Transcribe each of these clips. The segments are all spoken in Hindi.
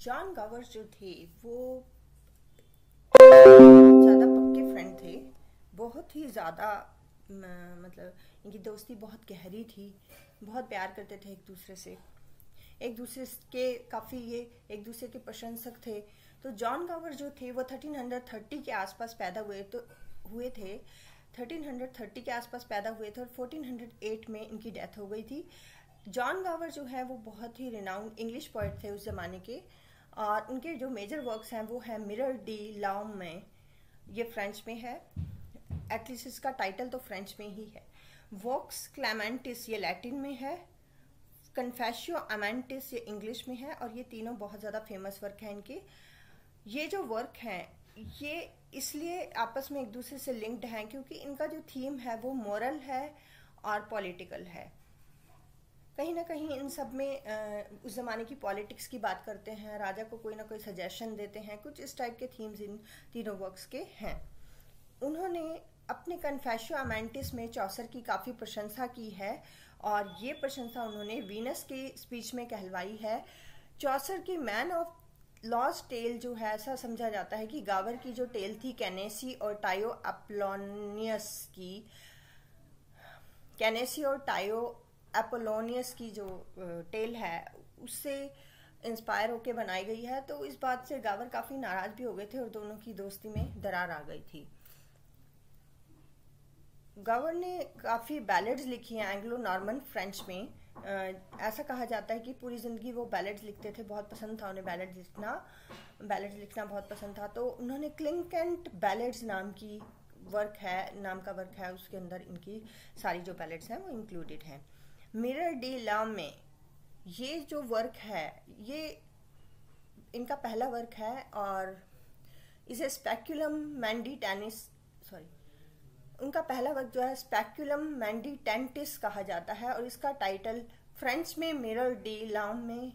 जॉन गावर्स जो थे वो ज़्यादा पक्के फ्रेंड थे। बहुत ही ज़्यादा मतलब इनकी दोस्ती बहुत गहरी थी। बहुत प्यार करते थे एक दूसरे से। एक दूसरे के काफ़ी ये एक दूसरे के प्रशंसक थे। तो जॉन गावर जो थे वो 1330 के आसपास पैदा हुए थे। 1330 के आसपास पैदा हुए थे और 1408 में इनकी डेथ हो गई थी। जॉन गावर जो है वो बहुत ही रिनाउंड इंग्लिश पोइट थे उस ज़माने के। और उनके जो मेजर वर्क्स हैं वो है मिरर डी लॉम में, ये फ्रेंच में है। एटलीस्ट इसका टाइटल तो फ्रेंच में ही है। वॉक्स क्लेमेंटिस ये लैटिन में है। कन्फेशियो अमेंटिस ये इंग्लिश में है। और ये तीनों बहुत ज़्यादा फेमस वर्क हैं इनके। ये जो वर्क हैं ये इसलिए आपस में एक दूसरे से लिंक्ड हैं क्योंकि इनका जो थीम है वो मॉरल है और पॉलिटिकल है। कहीं ना कहीं इन सब में उस ज़माने की पॉलिटिक्स की बात करते हैं, राजा को कोई ना कोई सजेशन देते हैं, कुछ इस टाइप के थीम्स इन तीनों वर्क्स के हैं। उन्होंने अपने कन्फेशियो अमेंटिस में चौसर की काफ़ी प्रशंसा की है और ये प्रशंसा उन्होंने वीनस की स्पीच में कहलवाई है। चौसर की मैन ऑफ लॉस्ट टेल जो है ऐसा समझा जाता है कि गावर की जो टेल थी कैनेसी और टायो अपोलोनियस की जो टेल है उससे इंस्पायर होके बनाई गई है। तो इस बात से गावर काफ़ी नाराज भी हो गए थे और दोनों की दोस्ती में दरार आ गई थी। गावर ने काफ़ी बैलेड्स लिखी हैं एंग्लो नॉर्मन फ्रेंच में। ऐसा कहा जाता है कि पूरी ज़िंदगी वो बैलेड्स लिखते थे, बहुत पसंद था उन्हें बैलेड्स लिखना बहुत पसंद था। तो उन्होंने क्लिंकेंट बैलेड्स नाम का वर्क है, उसके अंदर इनकी सारी जो बैलेड्स हैं वो इंक्लूडेड हैं। मिरर डी लॉम में ये जो वर्क है ये इनका पहला वर्क है और इसे स्पेक्युलम मैंडिटेनिस उनका पहला वर्क जो है स्पेक्युलम मैंडिटेंटिस कहा जाता है और इसका टाइटल फ्रेंच में मिरर डी लॉम में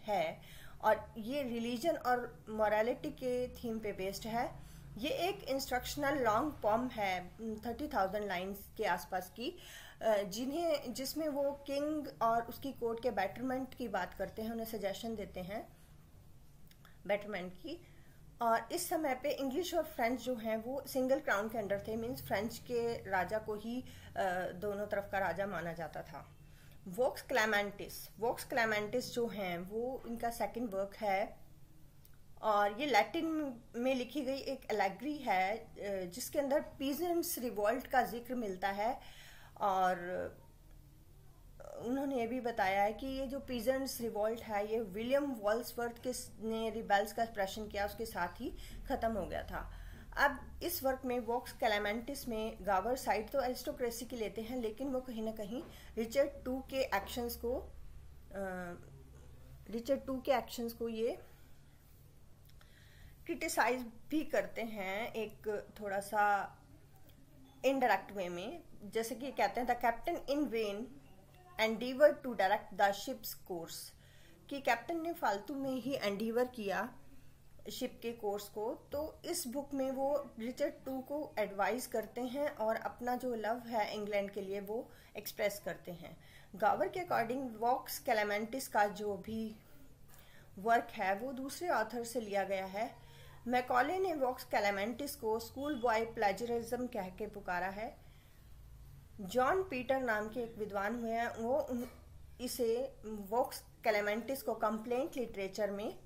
है और ये रिलीजन और मोरालिटी के थीम पे बेस्ड है। ये एक इंस्ट्रक्शनल लॉन्ग पॉम है 30,000 लाइंस के आसपास की, जिसमें वो किंग और उसकी कोर्ट के बेटरमेंट की बात करते हैं, उन्हें सजेशन देते हैं बेटरमेंट की। और इस समय पे इंग्लिश और फ्रेंच जो हैं वो सिंगल क्राउन के अंडर थे, मींस फ्रेंच के राजा को ही दोनों तरफ का राजा माना जाता था। वॉक्स क्लेमेंटिस जो हैं वो इनका सेकंड वर्क है और ये लैटिन में लिखी गई एक एलेग्री है जिसके अंदर पीजेंट्स रिवॉल्ट का जिक्र मिलता है। और उन्होंने ये भी बताया है कि ये जो पीजेंट्स रिवॉल्ट है ये विलियम वॉल्सवर्थ ने रिबेल्स का एक्सप्रेशन किया उसके साथ ही खत्म हो गया था। अब इस वर्क में वॉक्स क्लेमेंटिस में गावर साइड तो एरिस्टोक्रेसी की लेते हैं लेकिन वो कहीं ना कहीं रिचर्ड टू के एक्शंस को ये क्रिटिसाइज भी करते हैं एक थोड़ा सा इनडायरेक्ट वे में। जैसे कि कहते हैं the captain in vain endeavour to direct the ship's course, कि कैप्टन ने फालतू में ही एंडीवर किया शिप के कोर्स को। तो इस बुक में वो रिचर्ड टू को एडवाइस करते हैं और अपना जो लव है इंग्लैंड के लिए वो एक्सप्रेस करते हैं। गावर के अकॉर्डिंग वॉक्स क्लेमेंटिस का जो भी वर्क है वो दूसरे ऑथर से लिया गया है। मैकॉले ने वॉक्स क्लेमेंटिस को स्कूल बॉय प्लेजरिज्म कह के पुकारा है। जॉन पीटर नाम के एक विद्वान हुए हैं, वो इसे वॉक्स क्लेमेंटिस को कंप्लेंट लिटरेचर में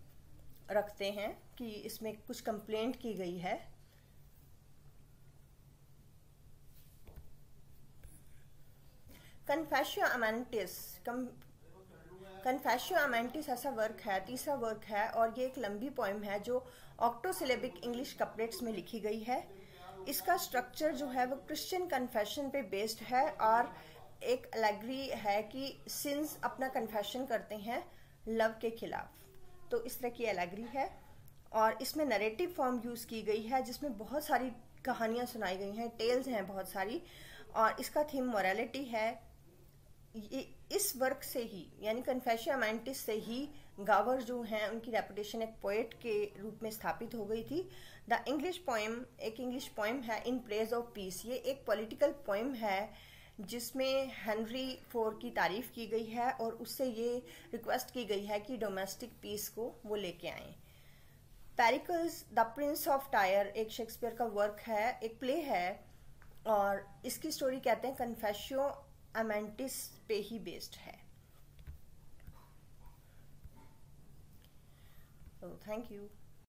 रखते हैं कि इसमें कुछ कंप्लेंट की गई है। कन्फेशियो अमेंटिस ऐसा वर्क है, तीसरा वर्क है और ये एक लंबी पोएम है जो ऑक्टोसिलेबिक इंग्लिश कपलेट्स में लिखी गई है। इसका स्ट्रक्चर जो है वो क्रिश्चियन कन्फेशन पे बेस्ड है और एक एलेग्री है कि सिंस अपना कन्फेशन करते हैं लव के खिलाफ। तो इस तरह की एलेग्री है और इसमें नरेटिव फॉर्म यूज़ की गई है जिसमें बहुत सारी कहानियाँ सुनाई गई हैं, टेल्स हैं बहुत सारी और इसका थीम मोरालिटी है। इस वर्क से ही यानी कन्फेशियो अमेंटिस से ही गावर जो हैं उनकी रेपुटेशन एक पोएट के रूप में स्थापित हो गई थी। एक इंग्लिश पोएम है इन प्रेज ऑफ पीस, ये एक पॉलिटिकल पोएम है जिसमें हेनरी फोर की तारीफ की गई है और उससे ये रिक्वेस्ट की गई है कि डोमेस्टिक पीस को वो लेके आए। Pericles the Prince of tyre एक शेक्सपियर का वर्क है, एक प्ले है, और इसकी स्टोरी कहते हैं कन्फेशियो अमेंटिस पे ही बेस्ड है। तो थैंक यू।